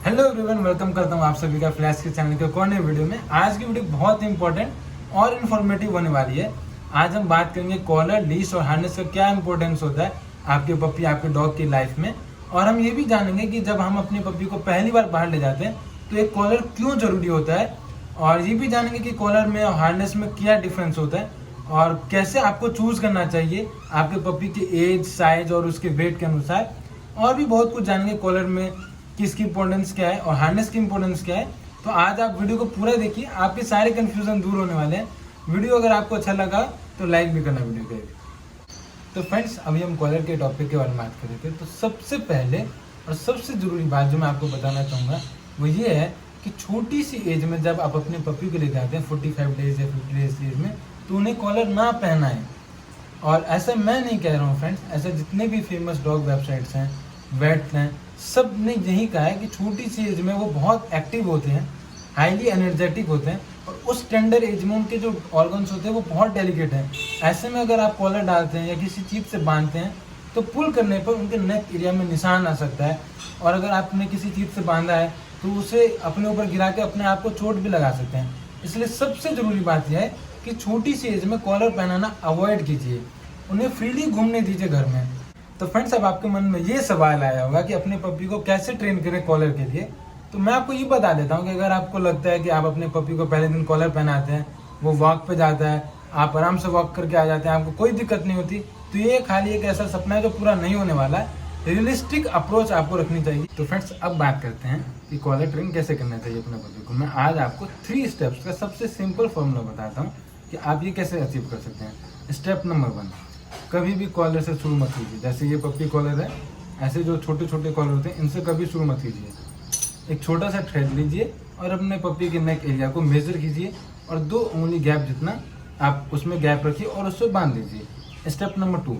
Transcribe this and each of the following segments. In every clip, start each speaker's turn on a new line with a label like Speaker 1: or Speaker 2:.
Speaker 1: Hello everyone, welcome करता हूँ आप सभी का फ्लैश के चैनल के एक और नए वीडियो में। आज की वीडियो बहुत इंपॉर्टेंट और इन्फॉर्मेटिव होने वाली है। आज हम बात करेंगे कॉलर, लीश और हार्नेस का क्या इंपॉर्टेंस होता है आपके पपी, आपके डॉग की लाइफ में। और हम ये भी जानेंगे कि जब हम अपने पपी को पहली बार बाहर ले जाते हैं तो एक कॉलर क्यों जरूरी होता है। और ये भी जानेंगे कि कॉलर में और हार्नेस में क्या डिफरेंस होता है और कैसे आपको चूज करना चाहिए आपके पपी के एज, साइज और उसके वेट के अनुसार। और भी बहुत कुछ जानेंगे कॉलर में किसकी इंपॉर्टेंस क्या है और हार्नेस की इंपॉर्टेंस क्या है। तो आज आप वीडियो को पूरा देखिए, आपके सारे कंफ्यूजन दूर होने वाले हैं। वीडियो अगर आपको अच्छा लगा तो लाइक भी करना वीडियो को। तो फ्रेंड्स, अभी हम कॉलर के टॉपिक के बारे में बात कर रहे थे। तो सबसे पहले और सबसे जरूरी बात जो मैं आपको बताना चाहूँगा वो ये है कि छोटी सी एज में जब आप अपने पपी को लेकर आते हैं 45 डेज या 50 डेज एज में, तो उन्हें कॉलर ना पहनाएं। और ऐसा मैं नहीं कह रहा हूँ फ्रेंड्स, ऐसे जितने भी फेमस डॉग वेबसाइट्स हैं, वेट हैं, सब ने यही कहा है कि छोटी सी एज में वो बहुत एक्टिव होते हैं, हाईली एनर्जेटिक होते हैं और उस टेंडर एज में उनके जो ऑर्गन्स होते हैं वो बहुत डेलिकेट हैं। ऐसे में अगर आप कॉलर डालते हैं या किसी चीज़ से बांधते हैं तो पुल करने पर उनके नेक एरिया में निशान आ सकता है। और अगर आपने किसी चीज़ से बांधा है तो उसे अपने ऊपर गिरा के अपने आप को चोट भी लगा सकते हैं। इसलिए सबसे ज़रूरी बात यह है कि छोटी सी एज में कॉलर पहनाना अवॉइड कीजिए, उन्हें फ्रीली घूमने दीजिए घर में। तो फ्रेंड्स, अब आपके मन में ये सवाल आया होगा कि अपने पपी को कैसे ट्रेन करें कॉलर के लिए। तो मैं आपको ये बता देता हूँ कि अगर आपको लगता है कि आप अपने पपी को पहले दिन कॉलर पहनाते हैं, वो वॉक पे जाता है, आप आराम से वॉक करके आ जाते हैं, आपको कोई दिक्कत नहीं होती, तो ये खाली एक ऐसा सपना है जो पूरा नहीं होने वाला है। रियलिस्टिक अप्रोच आपको रखनी चाहिए। तो फ्रेंड्स, अब बात करते हैं कि कॉलर ट्रेन कैसे करना चाहिए अपने पपी को। मैं आज आपको 3 स्टेप्स का सबसे सिंपल फॉर्मूला बताता हूँ कि आप ये कैसे अचीव कर सकते हैं। स्टेप नंबर 1, कभी भी कॉलर से शुरू मत कीजिए। जैसे ये पपी कॉलर है, ऐसे जो छोटे छोटे कॉलर होते हैं इनसे कभी शुरू मत कीजिए। एक छोटा सा थ्रेड लीजिए और अपने पपी के नेक एरिया को मेजर कीजिए और 2 उंगली गैप जितना आप उसमें गैप रखिए और उससे बांध दीजिए। स्टेप नंबर 2,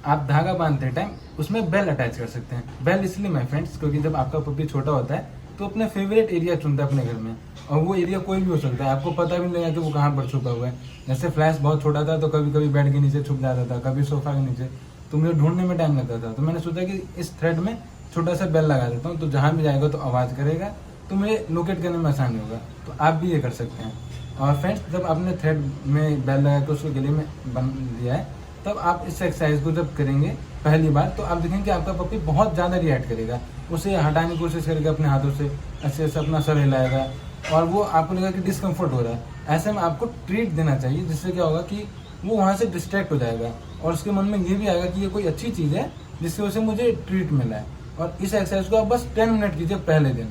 Speaker 1: आप धागा बांधते टाइम उसमें बेल अटैच कर सकते हैं। बेल इसलिए मैं फ्रेंड्स, क्योंकि जब आपका पपी छोटा होता है तो अपने फेवरेट एरिया चुनता है अपने घर में, और वो एरिया कोई भी हो सकता है, आपको पता भी नहीं लगा कि वो कहाँ पर छुपा हुआ है। जैसे फ्लैश बहुत छोटा था तो कभी कभी बेड के नीचे छुप जाता था, कभी सोफा के नीचे, तो मुझे ढूंढने में टाइम लगता था। तो मैंने सोचा कि इस थ्रेड में छोटा सा बेल लगा देता हूँ, तो जहाँ भी जाएगा तो आवाज़ करेगा, तो मुझे लोकेट करने में आसानी होगा। तो आप भी ये कर सकते हैं। और फ्रेंड्स, जब आपने थ्रेड में बेल लगा के उसको गले में बंध दिया है, तब आप इस एक्सरसाइज को जब करेंगे पहली बार, तो आप देखेंगे आपका पपी बहुत ज़्यादा रिएक्ट करेगा, उसे हटाने की कोशिश करेगा अपने हाथों से, ऐसे ऐसे अपना सर हिलाएगा और वो आपको लगेगा कि डिस्कम्फर्ट हो रहा है। ऐसे में आपको ट्रीट देना चाहिए, जिससे क्या होगा कि वो वहाँ से डिस्ट्रैक्ट हो जाएगा और उसके मन में ये भी आएगा कि ये कोई अच्छी चीज़ है जिसकी वजह से मुझे ट्रीट मिला है। और इस एक्सरसाइज को आप बस 10 मिनट कीजिए पहले दिन।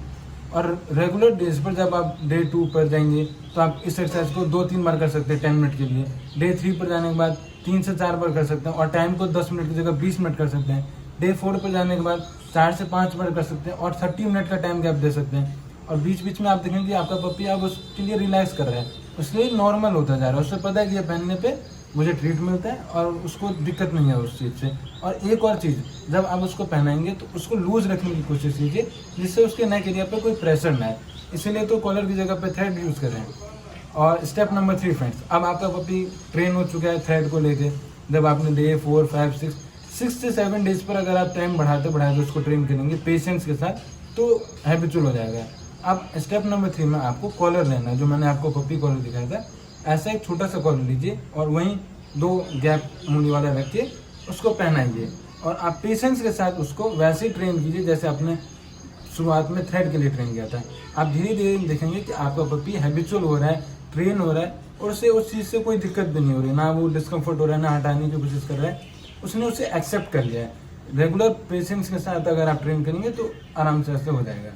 Speaker 1: और रेगुलर डेज पर जब आप डे 2 पर जाएंगे तो आप इस एक्सरसाइज को 2-3 बार कर सकते हैं 10 मिनट के लिए। डे 3 पर जाने के बाद 3 से 4 बार कर सकते हैं और टाइम को 10 मिनट की जगह 20 मिनट कर सकते हैं। डे 4 पर जाने के बाद 4 से 5 बार कर सकते हैं और 30 मिनट का टाइम गैप दे सकते हैं। और बीच बीच में आप देखेंगे आपका पपी अब उसके लिए रिलैक्स कर रहा है, उसके नॉर्मल होता जा रहा है, उससे पता है कि ये पहनने पे मुझे ट्रीट मिलता है और उसको दिक्कत नहीं है उस चीज़ से। और एक और चीज़, जब आप उसको पहनाएंगे तो उसको लूज रखने की कोशिश कीजिए, जिससे उसके नेक एरिया पे कोई प्रेशर ना आए। इसीलिए तो कॉलर की जगह पे थ्रेड यूज़ करें। और स्टेप नंबर 3 फ्रेंड्स, अब आपका पपी ट्रेन हो चुका है थ्रेड को लेके। जब आपने डे 4, 5, 6 से 7 डेज पर अगर आप टाइम बढ़ाते बढ़ाते उसको ट्रेन करेंगे पेशेंस के साथ, तो हैबिचुअल हो जाएगा। अब स्टेप नंबर 3 में आपको कॉलर लेना है, जो मैंने आपको पपी कॉलर दिखाया था। ऐसा एक छोटा सा कॉलर लीजिए और वहीं 2 गैप उंगली वाला रख के उसको पहनाइए और आप पेशेंस के साथ उसको वैसे ही ट्रेन कीजिए जैसे आपने शुरुआत में थ्रेड के लिए ट्रेन किया था। आप धीरे धीरे देखेंगे कि आपका पपी हैबिचुअल हो रहा है, ट्रेन हो रहा है और उसे उस चीज़ से कोई दिक्कत भी नहीं हो रही, ना वो डिस्कम्फर्ट हो रहा है, ना हटाने की कोशिश कर रहा है, उसने उसे एक्सेप्ट कर लिया है। रेगुलर पेशेंस के साथ अगर आप ट्रेन करेंगे तो आराम से ऐसे हो जाएगा।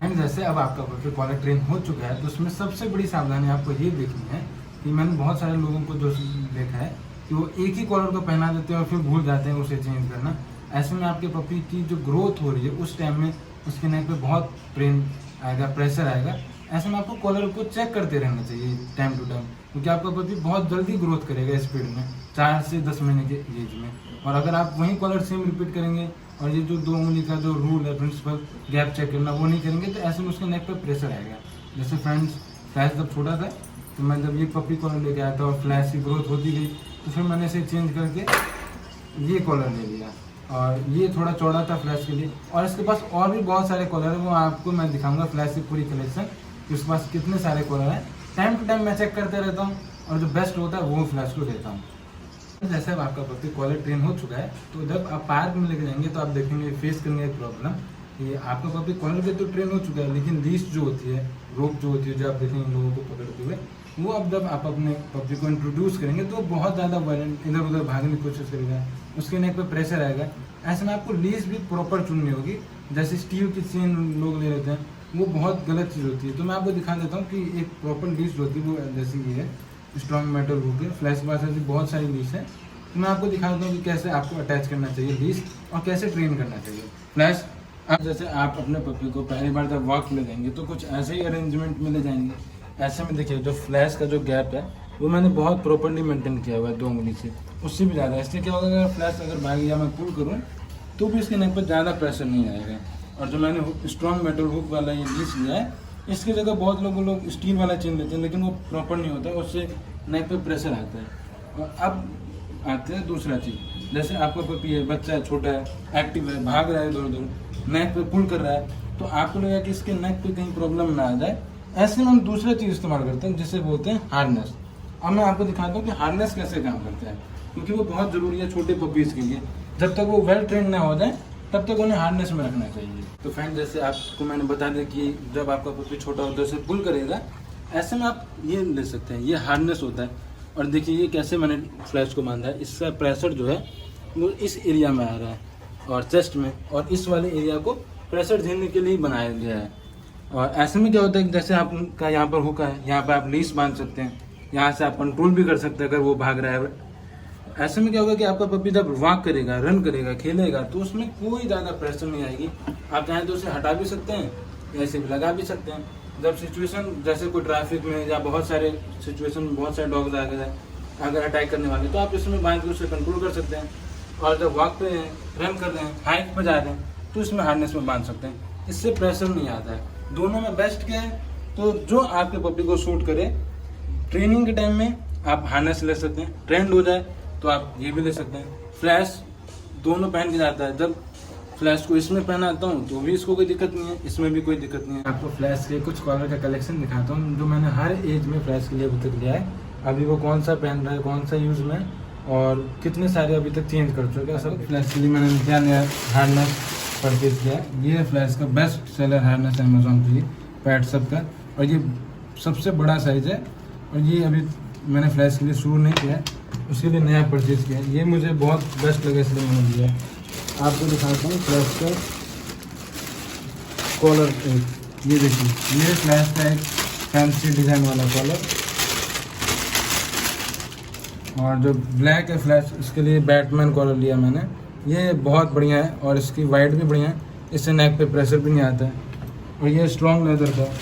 Speaker 1: एंड जैसे अब आपका पपी कॉलर ट्रेन हो चुका है तो उसमें सबसे बड़ी सावधानी आपको ये देखनी है कि मैंने बहुत सारे लोगों को जो देखा है कि वो एक ही कॉलर को पहना देते हैं और फिर भूल जाते हैं उसे चेंज करना। ऐसे में आपके पपी की जो ग्रोथ हो रही है उस टाइम में उसके नेक पे बहुत ट्रेन आएगा, प्रेशर आएगा। ऐसे में आपको कॉलर को चेक करते रहना चाहिए टाइम टू टाइम, क्योंकि आपका पपी बहुत जल्दी ग्रोथ करेगा स्पीड में 4 से 10 महीने के एज में। और अगर आप वही कॉलर सेम रिपीट करेंगे और ये जो 2 उंगली का जो रूल है प्रिंसिपल, गैप चेक करना, वो नहीं करेंगे, तो ऐसे में उसके नेक पर प्रेशर आएगा। जैसे फ्रेंड्स, फ्लैश जब छोटा था तो मैं जब ये पपी कॉलर लेके आया था और फ्लैश की ग्रोथ होती गई तो फिर मैंने इसे चेंज करके ये कॉलर ले लिया और ये थोड़ा चौड़ा था फ्लैश के लिए। और इसके पास और भी बहुत सारे कॉलर हैं, वो आपको मैं दिखाऊंगा फ्लैश की पूरी कलेक्शन कि उसके पास कितने सारे कॉलर हैं। टाइम टू टाइम मैं चेक करते रहता हूँ और जो बेस्ट होता है वो फ्लैश को देता हूँ। जैसे अब आपका पति कॉलर ट्रेन हो चुका है, तो जब आप पार्क में लेके जाएंगे तो आप देखेंगे फेस करेंगे एक प्रॉब्लम कि आपका पपी कॉलर पे तो ट्रेन हो चुका है, लेकिन लीश जो होती है, रोप जो होती है, जो आप देखेंगे लोगों को पकड़ते हुए, वो अब जब आप अपने पपी को इंट्रोड्यूस करेंगे तो बहुत ज़्यादा वायलेंट इधर उधर भागने की कोशिश करेगा, उसके नेक पे प्रेशर आएगा। ऐसे में आपको लीश भी प्रॉपर चुननी होगी। जैसे स्टील की चेन लोग ले लेते हैं, वो बहुत गलत चीज़ होती है। तो मैं आपको दिखा देता हूँ कि एक प्रॉपर लीश होती है, वो जैसे ये है स्ट्रॉन्ग मेटल होकर फ्लैश के पास ऐसी बहुत सारी लीश है। तो मैं आपको दिखा देता हूँ कि कैसे आपको अटैच करना चाहिए लीश और कैसे ट्रेन करना चाहिए फ्लैश। अब जैसे आप अपने पपी को पहली बार जब वॉक ले जाएंगे तो कुछ ऐसे ही अरेंजमेंट में ले जाएंगे। ऐसे में देखिए जो फ्लैश का जो गैप है वो मैंने बहुत प्रॉपर्ली मेंटेन किया हुआ है 2 उंगली से, उससे भी ज़्यादा। इसलिए क्या होगा, अगर फ्लैश अगर भागी या मैं पुल करूँ तो भी इसके नेक पर ज़्यादा प्रेशर नहीं आएगा। और जो मैंने स्ट्रॉन्ग मेटल हुक वाला ये लीश लिया है, इसकी जगह बहुत लोग स्टील वाला चेन लेते हैं, लेकिन वो प्रॉपर नहीं होता, उससे नेक पे प्रेशर आता है। और अब आते हैं दूसरा चीज़, जैसे आपका पपी है, बच्चा है, छोटा है, एक्टिव है, भाग रहा है इधर उधर, नेक पे पुल कर रहा है, तो आपको लगेगा कि इसके नेक पे कहीं प्रॉब्लम ना आ जाए। ऐसे में हम दूसरा चीज़ इस्तेमाल करते हैं जिसे बोलते हैं हार्नेस। अब मैं आपको दिखाता हूँ कि हार्नेस कैसे काम करता है, क्योंकि वो बहुत ज़रूरी है छोटे पपीज़ के लिए। जब तक वो वेल ट्रेंड ना हो जाए तब तक उन्हें हार्नेस में रखना चाहिए। तो फ्रेंड, जैसे आपको मैंने बता दिया कि जब आपका पपी छोटा होता है उसे पुल करेगा, ऐसे में आप ये ले सकते हैं, ये हार्नेस होता है। और देखिए ये कैसे मैंने फ्लैश को बांधा है, इसका प्रेशर जो है वो इस एरिया में आ रहा है और चेस्ट में, और इस वाले एरिया को प्रेशर देने के लिए बनाया गया है। और ऐसे में क्या होता है कि जैसे आपका यहाँ पर हुक है, यहाँ पर आप लीश बांध सकते हैं, यहाँ से आप कंट्रोल भी कर सकते हैं अगर वो भाग रहा है। ऐसे में क्या होगा कि आपका पपी जब वॉक करेगा, रन करेगा, खेलेगा, तो उसमें कोई ज़्यादा प्रेशर नहीं आएगी। आप चाहें तो उसे हटा भी सकते हैं, ऐसे भी लगा भी सकते हैं। जब सिचुएशन जैसे कोई ट्रैफिक में या बहुत सारे सिचुएशन में बहुत सारे डॉग्स आ गए अगर अटैक करने वाले, तो आप इसमें बांध के उसे कंट्रोल कर सकते हैं। और जब वॉक पे हैं, रन कर रहे हैं, हाइट पर जा रहे हैं, तो इसमें हार्नेस में बांध सकते हैं, इससे प्रेशर नहीं आता है। दोनों में बेस्ट क्या है, तो जो आपके पपी को सूट करे। ट्रेनिंग के टाइम में आप हार्नेस ले सकते हैं, ट्रेंड हो जाए तो आप ये भी ले सकते हैं। फ्लैश दोनों पहन के जाता है, जब फ्लैश को इसमें पहनाता हूँ तो भी इसको कोई दिक्कत नहीं है, इसमें भी कोई दिक्कत नहीं है। आपको फ्लैश के कुछ कॉलर का कलेक्शन दिखाता हूँ जो मैंने हर एज में फ्लैश के लिए अभी तक लिया है। अभी वो कौन सा पहन रहा है, कौन सा यूज़ में, और कितने सारे अभी तक चेंज कर चुके हैं सब। फ्लैश के लिए मैंने क्या नया हार्नेस परचेज किया है। ये फ्लैश का बेस्ट सेलर हार्नेस अमेजोन पे, पैड सब का, और ये सबसे बड़ा साइज़ है। और ये अभी मैंने फ्लैश के लिए शुरू नहीं किया है, उसके लिए नया परचेज किया है। ये मुझे बहुत बेस्ट लगा इसलिए मैंने लिया है। आपको दिखाता हूँ फ्लैश का कॉलर। ये देखिए, ये फ्लैश का एक फैंसी डिज़ाइन वाला कॉलर, और जो ब्लैक है फ्लैश, इसके लिए बैटमैन कॉलर लिया मैंने। ये बहुत बढ़िया है और इसकी वाइट भी बढ़िया है, इससे नेक पे प्रेशर भी नहीं आता है। और ये स्ट्रॉन्ग लेदर का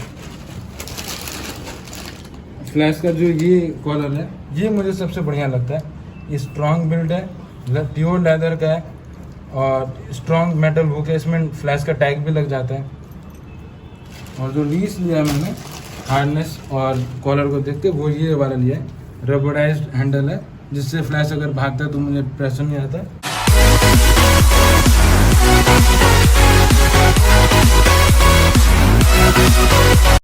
Speaker 1: फ्लैश का जो ये कॉलर है, ये मुझे सबसे बढ़िया लगता है। ये स्ट्रॉन्ग बिल्ड है, प्योर लेदर का है, और स्ट्रॉन्ग मेटल हुक है, इसमें फ्लैश का टैग भी लग जाता है। और जो लीश लिया है मैंने हार्नेस और कॉलर को देख के, वो ये वाला लिया है, रबराइज्ड हैंडल है, जिससे फ्लैश अगर भागता है तो मुझे प्रेशर नहीं आता।